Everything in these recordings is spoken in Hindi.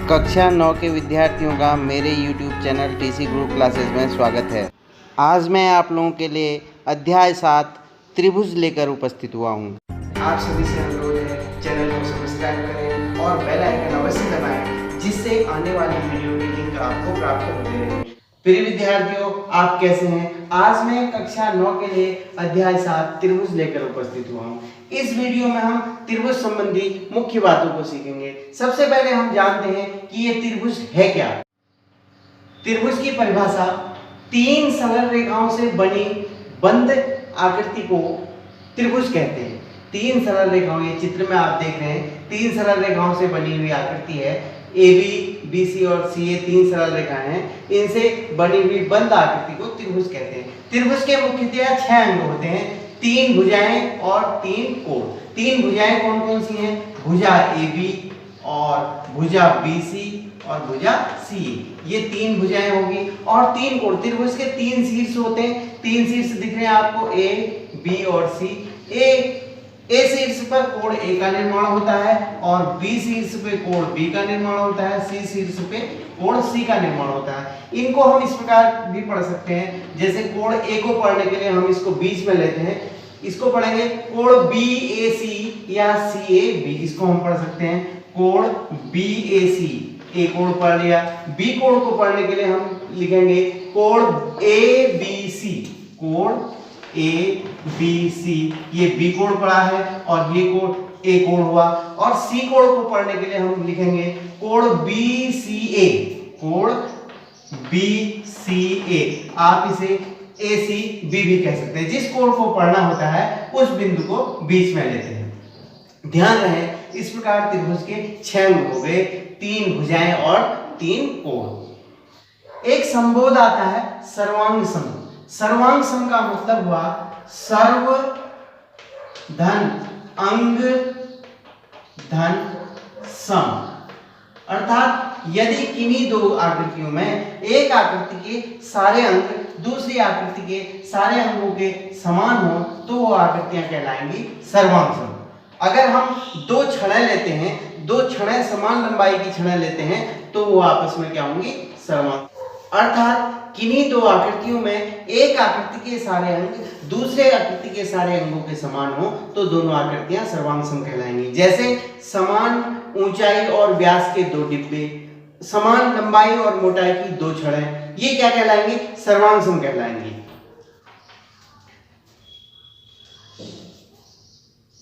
कक्षा 9 के विद्यार्थियों का मेरे YouTube channel TC group classes में स्वागत है। आज मैं आप लोगों के लिए अध्याय 7 त्रिभुज लेकर उपस्थित हुआ हूँ। आप सभी से अनुरोध है चैनल को सब्सक्राइब करें और बेल आइकन अवश्य दबाएं, जिससे आने वाली वीडियो की लिंक आपको प्राप्त होते रहे। प्रिय विद्यार्थियों, आप कैसे हैं? आज मैं कक्षा 9 के लिए अध्याय 7 त्रिभुज लेकर उपस्थित हुआ हूँ। इस वीडियो में हम त्रिभुज संबंधी मुख्य बातों को सीखेंगे। सबसे पहले हम जानते हैं कि ये त्रिभुज है क्या। त्रिभुज की परिभाषा तीन सरल रेखाओं से बनी बंद आकृति को त्रिभुज कहते हैं। तीन सरल रेखाओं, ये चित्र में आप देख रहे हैं, तीन सरल रेखाओं से बनी हुई आकृति है। AB, BC और CA तीन सरल रेखाएं हैं। इनसे बनी हुई बंद आकृति को त्रिभुज कहते हैं। त्रिभुज के मुख्यतः 6 अंग होते हैं, 3 भुजाएं और 3 कोण। 3 भुजाएं कौन कौन सी हैं? भुजा AB और भुजा BC और भुजा CA, ये 3 भुजाएं होगी। और 3 कोण, त्रिभुज के 3 शीर्ष होते हैं। 3 शीर्ष दिख रहे हैं आपको, A, B और C। A शीर्ष पर कोण A का निर्माण होता है और B शीर्ष पे कोण B का निर्माण होता है, C शीर्ष पे कोण C का निर्माण होता है। इनको हम इस प्रकार भी पढ़ सकते हैं, जैसे कोण A को पढ़ने के लिए हम इसको बीच में लेते हैं, इसको पढ़ेंगे कोण BAC या CAB, इसको हम पढ़ सकते हैं कोण BAC। A कोण पढ़ लिया। B कोण को पढ़ने के लिए हम लिखेंगे कोण ABC, कोण ABC, ये B कोण पढ़ा है और ये कोण A कोण हुआ। और C कोण को पढ़ने के लिए हम लिखेंगे कोण BCA, कोण BCA। आप इसे ACB भी कह सकते हैं। जिस कोण को पढ़ना होता है उस बिंदु को बीच में लेते हैं। ध्यान रहे, इस प्रकार त्रिभुज के 6 अंग हो गए, 3 भुजाएं और 3 कोण। एक संबोध आता है सर्वांग सम। सर्वांग सम का मतलब हुआ सर्व धन अंग धन सम, अर्थात यदि किन्हीं दो आकृतियों में एक आकृति के सारे अंग दूसरी आकृति के सारे अंगों के समान हो तो वो आकृतियां कहलाएंगी सर्वांग सम। अगर हम दो छड़ें लेते हैं, दो छड़ें समान लंबाई की छड़ें लेते हैं तो वो आपस में क्या होंगी? सर्वांग। अर्थात किन्हीं दो आकृतियों में एक आकृति के सारे अंग दूसरे आकृति के सारे अंगों के समान हो तो दोनों आकृतियां सर्वांग सम कहलाएंगी। जैसे समान ऊंचाई और व्यास के दो डिब्बे, समान लंबाई और मोटाई की दो छड़ें, ये क्या कहलाएंगी? सर्वांग सम कहलाएंगी।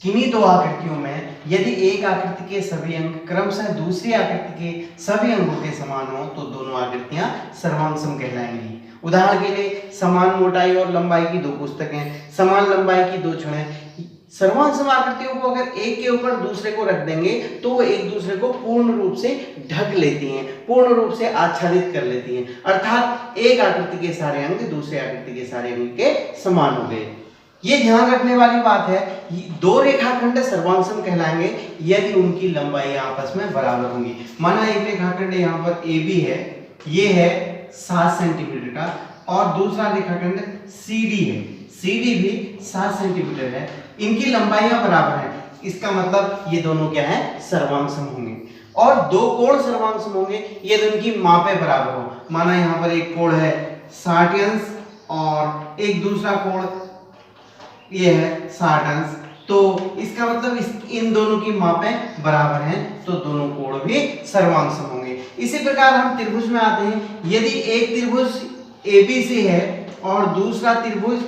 किन्हीं दो आकृतियों में यदि एक आकृति के सभी अंग क्रमशः दूसरी आकृति के सभी अंगों के समान हो तो दोनों आकृतियां सर्वांग सम कहलाएंगी। उदाहरण के लिए समान मोटाई और लंबाई की दो पुस्तकें, समान लंबाई की दो छड़ें। सर्वांग सम आकृतियों को अगर एक के ऊपर दूसरे को रख देंगे तो वो एक दूसरे को पूर्ण रूप से ढक लेती हैं, पूर्ण रूप से आच्छादित कर लेती हैं। अर्थात एक आकृति के सारे अंग दूसरे आकृति के सारे अंग के समान हो गए। ये ध्यान रखने वाली बात है, दो रेखाखंड सर्वांग सम कहलाएंगे यदि उनकी लंबाई आपस में बराबर होंगी। माना एक रेखाखंड यहाँ पर AB है, ये है 7 सेंटीमीटर का, और दूसरा रेखाखंड CD है, CD भी 7 सेंटीमीटर है। इनकी लंबाइयां बराबर हैं, इसका मतलब ये दोनों क्या है? सर्वांग सम होंगे। और दो कोण सर्वांग सम होंगे यदि उनकी मापें बराबर हो। माना यहाँ पर एक कोण है 60 अंश और एक दूसरा कोण ये है 60 अंश, तो इसका मतलब इन दोनों की मापें बराबर हैं तो दोनों कोण भी सर्वांग सम होंगे। इसी प्रकार हम त्रिभुज में आते हैं। यदि एक त्रिभुज ABC है और दूसरा त्रिभुज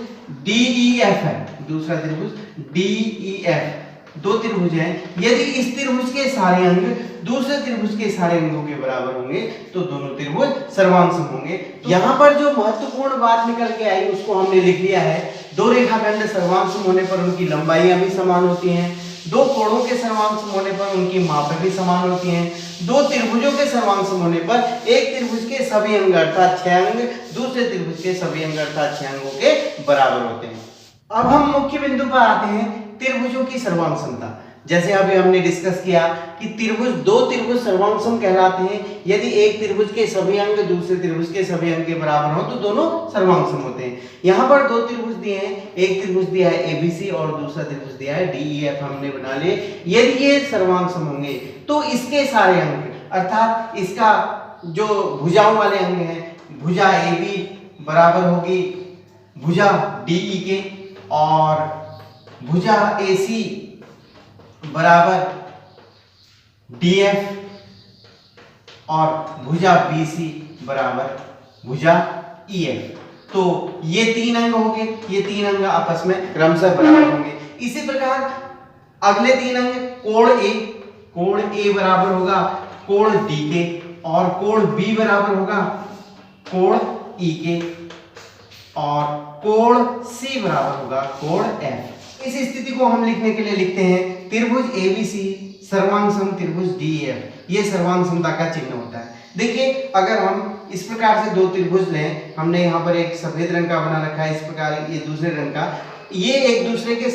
DEF है, दूसरा त्रिभुज DEF, दो त्रिभुज हैं, यदि इस त्रिभुज के सारे अंग दूसरे त्रिभुज के सारे अंगों के बराबर होंगे तो दोनों त्रिभुज सर्वांग सम होंगे। यहाँ पर जो महत्वपूर्ण बात निकल के आई उसको हमने लिख लिया है। दो रेखाखंड सर्वांग सम होने पर उनकी लंबाइयां भी समान होती हैं, दो कोणों के सर्वांग सम होने पर उनकी मापें भी समान होती हैं, दो त्रिभुजों के सर्वांग सम होने पर एक त्रिभुज के सभी अंग अर्थात 6 अंग दूसरे त्रिभुज के सभी अंग अर्थात 6 अंगों के बराबर होते हैं। अब हम मुख्य बिंदु पर आते हैं, त्रिभुजों की सर्वांग समता। जैसे अभी हमने डिस्कस किया कि दो त्रिभुज सर्वांग सम कहलाते हैं यदि एक त्रिभुज के सभी अंग दूसरे त्रिभुज के सभी अंग के बराबर हो तो दोनों सर्वांग सम होते हैं। यहाँ पर दो त्रिभुज दिए हैं, एक त्रिभुज दिया है ABC और दूसरा त्रिभुज दिया है DEF, हमने बना लिए। यदि ये सर्वांग सम होंगे तो इसके सारे अंग अर्थात इसका जो भुजाओं वाले अंग हैं, भुजा AB बराबर होगी भुजा DE के, और भुजा AC बराबर DF, और भुजा BC बराबर भुजा EF। तो ये तीन अंग होंगे, ये तीन अंग आपस में क्रमशः बराबर होंगे। इसी प्रकार अगले तीन अंग कोण A बराबर होगा कोण D के, और कोण B बराबर होगा कोण E के, और कोण C बराबर होगा कोण F। इस स्थिति को हम लिखने के लिए लिखते हैं त्रिभुज ABC सर्वांग सम त्रिभुज DEF। ये सर्वांग समता का चिन्ह होता है। देखिए अगर हम इस प्रकार से दो त्रिभुज लें, हमने यहाँ पर एक सफेद रंग का बना रखा है, इस प्रकार ये दूसरे रंग का, ये एक दूसरे के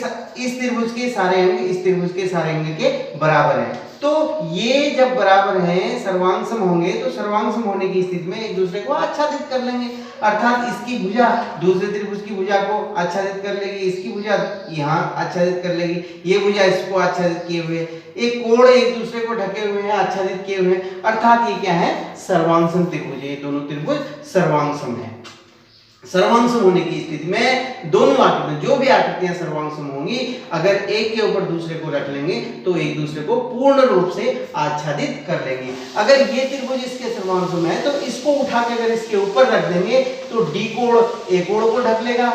इस त्रिभुज के सारे अंग इस त्रिभुज के सारे अंग के बराबर है। तो ये जब बराबर हैं सर्वांग सम होंगे, तो सर्वांग सम होने की स्थिति में एक दूसरे को आच्छादित कर लेंगे। अर्थात इसकी भुजा दूसरे त्रिभुज की भुजा को आच्छादित कर लेगी, इसकी भुजा यहाँ आच्छादित कर लेगी, ये भुजा इसको आच्छादित किए हुए, एक कोण एक दूसरे को ढके हुए हैं, आच्छादित किए हुए हैं। अर्थात ये क्या है? सर्वांग सम त्रिभुज। ये दोनों त्रिभुज सर्वांग सम है। सर्वांग सम होने की स्थिति में दोनों आकृतियां, जो भी आकृतियां सर्वांग सम होंगी, अगर एक के ऊपर दूसरे को रख लेंगे तो एक दूसरे को पूर्ण रूप से आच्छादित कर लेंगे। अगर ये त्रिभुज इसके सर्वांग सम है तो इसको उठा के अगर इसके ऊपर रख देंगे तो डी कोण ए कोण को ढक लेगा,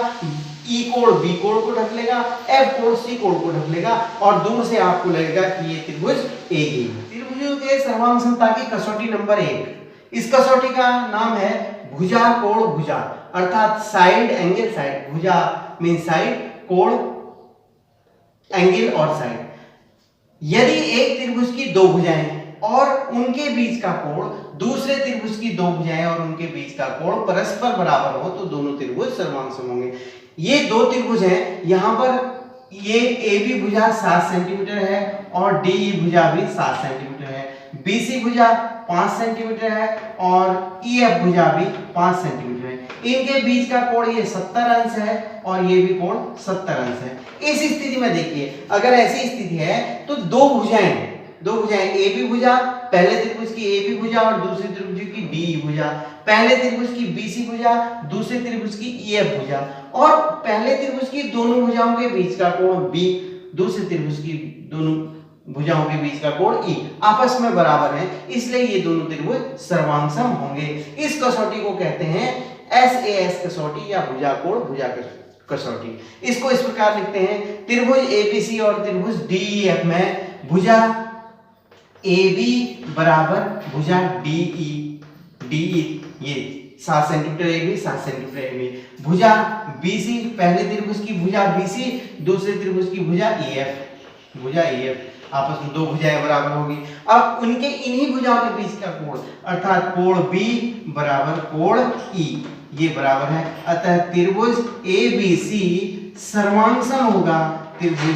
ई कोण बी कोण को ढक लेगा, एफ कोण सी कोण को ढक लेगा, और दूर से आपको लगेगा कि ये त्रिभुज एक ही है। त्रिभुजों के सर्वांग समता की कसौटी नंबर 1। इस कसौटी का नाम है भुजा कोण भुजा, अर्थात साइड एंगल साइड। भुजा मीन साइड, कोण एंगल और साइड। यदि एक त्रिभुज की दो भुजाएं और उनके बीच का कोण दूसरे त्रिभुज की दो भुजाएं और उनके बीच का कोण परस्पर बराबर हो तो दोनों त्रिभुज सर्वांग सम होंगे। ये दो त्रिभुज हैं, यहाँ पर ये AB भुजा 7 सेंटीमीटर है और DE भुजा भी 7 सेंटीमीटर है, BC भुजा 5 सेंटीमीटर है और EF भुजा भी 5 सेंटीमीटर है। इनके बीच का कोण ये 70 अंश है और ये भी कोण 70 अंश है। इस स्थिति में देखिए, अगर ऐसी स्थिति है तो दो भुजाएं AB भुजा, पहले त्रिभुज की AB भुजा और दूसरे त्रिभुज की DE भुजा, पहले त्रिभुज की BC भुजा, दूसरे त्रिभुज की EF भुजा, और पहले त्रिभुज की दोनों भुजाओं के बीच का कोण B, दूसरे त्रिभुज की दोनों भुजाओं के बीच का कोण E आपस में बराबर है, इसलिए ये दोनों त्रिभुज सर्वांग सम होंगे। इस कसौटी को कहते हैं SAS कसौटी या भुजा कोण भुजा कसौटी। इसको इस प्रकार लिखते हैं त्रिभुज ABC और त्रिभुज DEF में भुजा AB बराबर भुजा DE ये 7 सेंटीमीटर AB 7 सेंटीमीटर AB, भुजा BC, पहले त्रिभुज की भुजा BC, दूसरे त्रिभुज की भुजा EF, आपस में दो भुजाएं बराबर होगी। अब उनके इन्हीं भुजाओं के बीच का कोण अर्थात कोण B बराबर कोण E ये बराबर है, अतः त्रिभुज ABC सर्वांग सम होगा त्रिभुज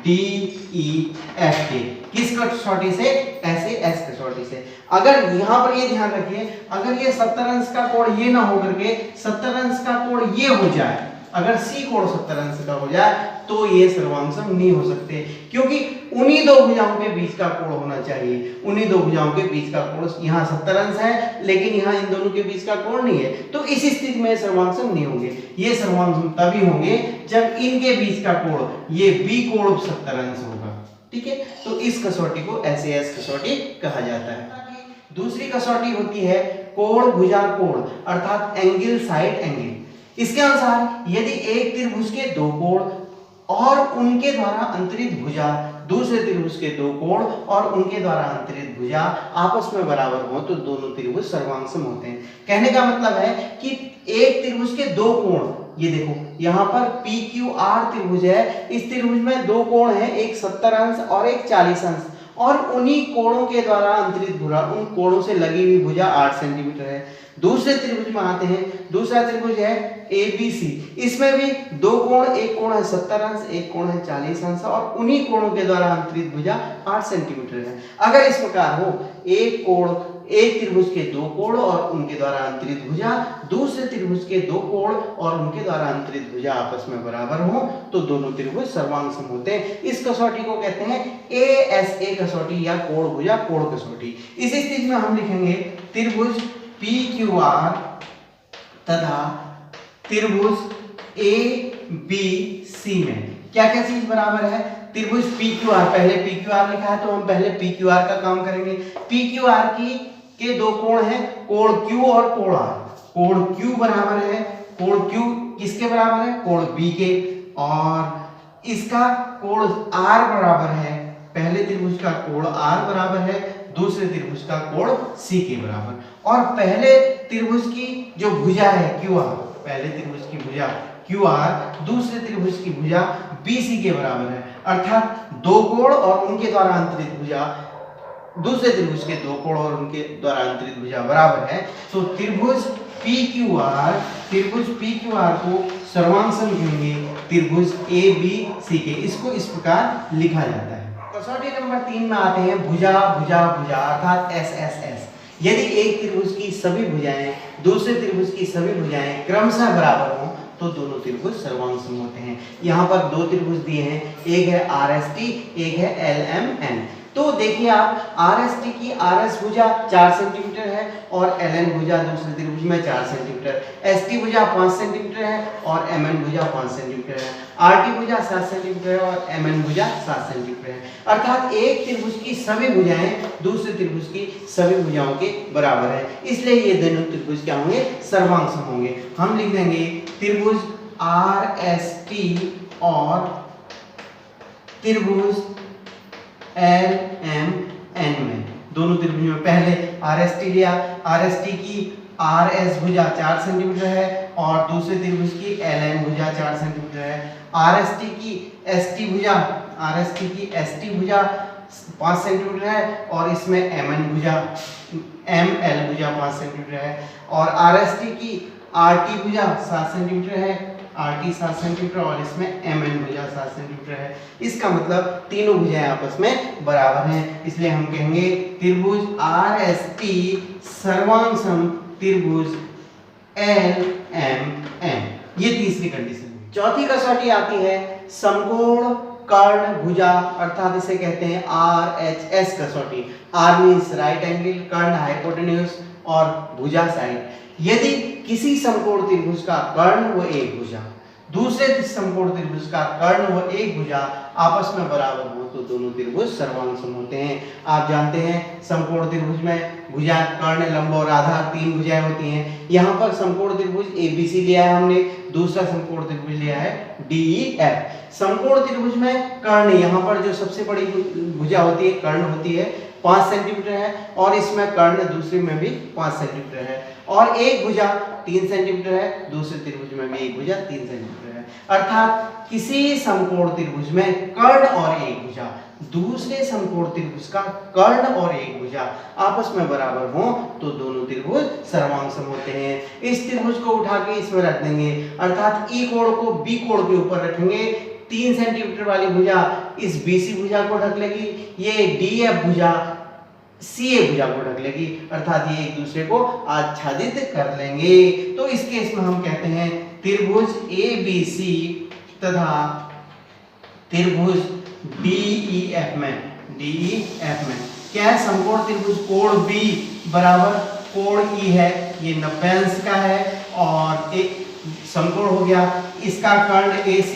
DEF के। किस कसौटी से? SAS कसौटी से। अगर यहाँ पर ये ध्यान रखिए, अगर ये 70 अंश का कोण ये ना होकर के 70 अंश का कोण ये हो जाए, अगर C कोण 70 अंश का हो जाए तो ये सर्वांग सम नहीं हो सकते, क्योंकि उन्हीं दो भुजाओं के बीच का कोण होना चाहिए। उन्हीं दो भुजाओं के बीच का कोण यहाँ 70 अंश है, लेकिन यहाँ इन दोनों के बीच का कोण नहीं है, तो इस स्थिति में सर्वांग सम नहीं होंगे। ये सर्वांग सम तभी होंगे जब इनके बीच का कोण ये B कोण 70 अंश होगा। ठीक है, तो इस कसौटी को SAS कसौटी कहा जाता है। दूसरी कसौटी होती है कोण भुजा कोण, अर्थात एंगल साइड एंगल। इसके अनुसार यदि एक त्रिभुज के दो कोण और उनके द्वारा अंतरित भुजा दूसरे त्रिभुज के दो कोण और उनके द्वारा अंतरित भुजा आपस में बराबर हो तो दोनों त्रिभुज सर्वांग सम होते हैं। कहने का मतलब है कि एक त्रिभुज के दो कोण, ये देखो यहाँ पर PQR त्रिभुज है, इस त्रिभुज में दो कोण हैं, एक 70 अंश और एक 40 अंश, और उन्हीं कोणों के द्वारा अंतरित भुजा, उन कोणों से लगी हुई भुजा 8 सेंटीमीटर है। दूसरे त्रिभुज में आते हैं। दूसरा त्रिभुज है ABC, इसमें भी दो कोण, एक कोण है 70 अंश, एक कोण है 40 अंश और उन्हीं कोणों के द्वारा अंतरित भुजा 8 सेंटीमीटर है। अगर इस प्रकार हो, एक कोण, एक त्रिभुज के दो कोण और उनके द्वारा अंतरित भुजा दूसरे त्रिभुज के दो कोण और उनके द्वारा अंतरित भुजा आपस में बराबर हो तो दोनों त्रिभुज सर्वांग होते हैं। इस कसौटी को कहते हैं ASA कसौटी या कोण भुजा कोण कसौटी। इस स्थिति में हम लिखेंगे त्रिभुज PQR तथा त्रिभुज ABC में क्या क्या चीज बराबर है? त्रिभुज PQR, पहले PQR लिखा है तो हम पहले PQR का काम करेंगे। PQR के दो कोण हैं, कोण Q और कोण R। कोण Q बराबर है, कोण Q किसके बराबर है? कोण B के। और इसका कोण R बराबर है, पहले त्रिभुज का कोण R बराबर है दूसरे त्रिभुज का कोण C के बराबर। और पहले त्रिभुज की जो भुजा है QR, पहले त्रिभुज की भुजा QR दूसरे त्रिभुज की भुजा BC के बराबर है। अर्थात दो कोण और उनके द्वारा अंतरित भुजा दूसरे त्रिभुज के दो कोण और उनके द्वारा अंतरित भुजा बराबर है। तो त्रिभुज PQR को सर्वांग सम कहेंगे त्रिभुज ABC के। इसको इस प्रकार लिखा जाता है। कसौटी नंबर 3 में आते हैं भुजा भुजा भुजा अर्थात SSS। यदि एक त्रिभुज की सभी भुजाएं दूसरे त्रिभुज की सभी भुजाएं क्रमशः बराबर हों तो दोनों त्रिभुज सर्वांग सम होते हैं। यहाँ पर दो त्रिभुज दिए हैं, एक है RST, एक है LMN। तो देखिए आप, RST की RS भुजा 4 सेंटीमीटर है और LN भुजा दूसरे त्रिभुज में 4 सेंटीमीटर, ST भुजा 5 सेंटीमीटर है और MN भुजा 5 सेंटीमीटर है, RT भुजा 7 सेंटीमीटर है और MN भुजा 7 सेंटीमीटर है। अर्थात एक त्रिभुज की सभी भुजाएं दूसरे त्रिभुज की सभी भुजाओं के बराबर है, इसलिए ये दोनों त्रिभुज क्या होंगे? सर्वांग सम होंगे। हम लिख देंगे त्रिभुज RST और त्रिभुज LMN में, दोनों त्रिभुजों में पहले RST लिया, RST की RS भुजा 4 सेंटीमीटर है और दूसरे त्रिभुज की LN भुजा 4 सेंटीमीटर है। RST की ST भुजा 5 सेंटीमीटर है और इसमें ML भुजा 5 सेंटीमीटर है और RST की RT भुजा 7 सेंटीमीटर है, RT 7 सेंटीमीटर और इसमें MN भुजा 7 सेंटीमीटर है। इसका मतलब तीनों भुजाएं आपस में बराबर हैं, इसलिए हम कहेंगे त्रिभुज RST सर्वांग सम त्रिभुज LMN। ये तीसरी कंडीशन है। चौथी कसौटी आती है समकोण कर्ण भुजा अर्थात इसे कहते हैं RHS कसौटी। R मींस राइट एंगल, कर्ण हाइपोटेन्यूज और भुजा साइड। यदि किसी समकोण त्रिभुज का कर्ण व एक भुजा दूसरे समकोण त्रिभुज का कर्ण व एक भुजा आपस में बराबर हो तो दोनों त्रिभुज सर्वांग सम होते हैं। आप जानते हैं समकोण त्रिभुज में भुजा, कर्ण, लंब और आधार 3 भुजाएं होती हैं। यहाँ पर समकोण त्रिभुज ABC लिया है हमने, दूसरा समकोण त्रिभुज लिया है DEF। समकोण त्रिभुज में कर्ण, यहाँ पर जो सबसे बड़ी भुजा होती है कर्ण होती है 5 सेंटीमीटर है और इसमें कर्ण दूसरे में भी 5 सेंटीमीटर है और एक भुजा 3 सेंटीमीटर है, दूसरे त्रिभुज में भी एक भुजा 3 सेंटीमीटर है। अर्थात किसी समकोण त्रिभुज में कर्ण और एक भुजा दूसरे समकोण त्रिभुज का कर्ण और एक भुजा आपस में बराबर हो तो दोनों त्रिभुज सर्वांग सम होते हैं। इस त्रिभुज को उठा के इसमें रख देंगे, अर्थात E कोण को B कोण के ऊपर रखेंगे। 3 सेंटीमीटर वाली भुजा इस BC भुजा को ढक लेगी, ये DF भुजा CA भुजा को ढक लेगी, अर्थात ये एक दूसरे को आच्छादित कर लेंगे। तो इस केस में हम कहते हैं त्रिभुज ABC तथा त्रिभुज DEF में क्या है? समकोण त्रिभुज कोण B बराबर कोण E है, ये 90 अंश का है और एक समकोण हो गया। इसका कर्ण AC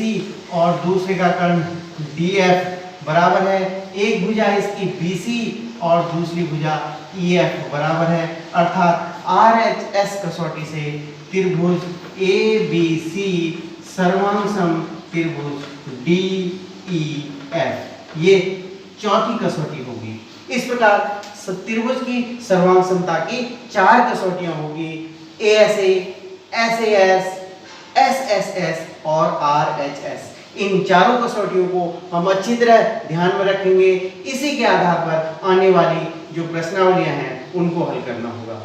और दूसरे का कर्ण DF बराबर है। एक भुजा इसकी BC और दूसरी भुजा EF बराबर है, अर्थात RHS कसौटी से त्रिभुज ABC सर्वांग सम त्रिभुज DEF। ये चौथी कसौटी होगी। इस प्रकार त्रिभुज की सर्वांग समता की 4 कसौटियां होगी, ASA, SAS, SSS और RHS। इन चारों कसौटियों को हम अच्छी तरह ध्यान में रखेंगे। इसी के आधार पर आने वाली जो प्रश्नावलियां हैं उनको हल करना होगा।